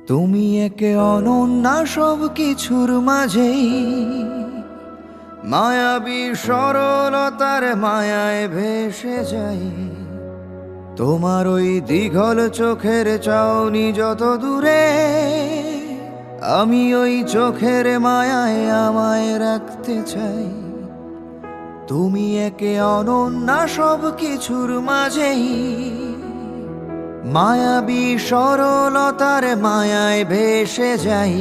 তুমি একে অনন্যা সব কিছুর মাঝেই, মায়াবী সরলতার মায়ায় ভেসে যাই। তোমার ওই দীঘল চোখের চাউনি যত দূরে, আমি ওই চোখের মায়ায় আমায় রাখতে চাই। তুমি একে অনন্যা সব কিছুর মাঝেই, মায়াবী সরলতার মায়ায় ভেসে যাই।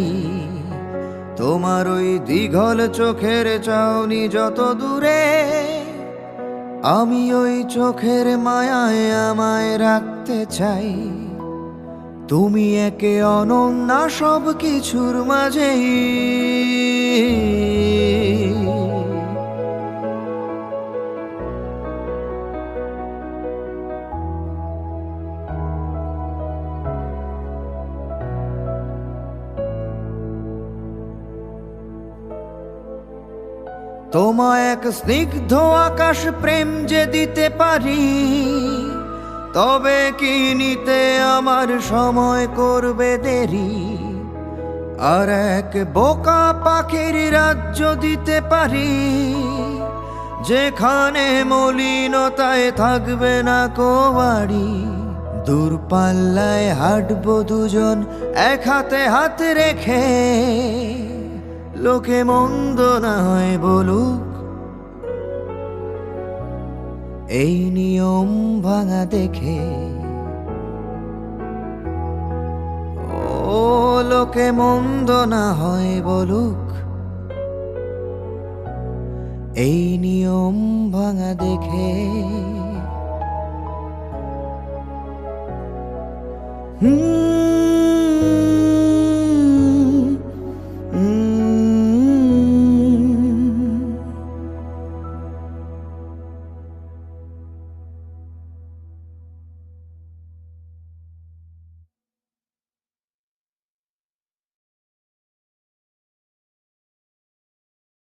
তোমার ওই দীঘল চোখের চাউনি যত দূরে, আমি ওই চোখের মায়ায় আমায় রাখতে চাই। তুমি একে অনন্যা সব কিছুর মাঝেই। তোমায় এক স্নিগ্ধ আকাশ প্রেম যে দিতে পারি, তবে কি নিতে আমার সময় করবে দেরি। আর এক বোকা পাখির রাজ্য দিতে পারি, যেখানে মলিনতায় থাকবে না কো বাড়ি। দূরপাল্লায় হাঁটবো দুজন এক হাতে হাত রেখে, লোকে মন্দ না হয় বলুক, এই নিয়ম ভাঙা দেখে। ও লোকে মন্দ না হয় বলুক, এই নিয়ম ভাঙা দেখে।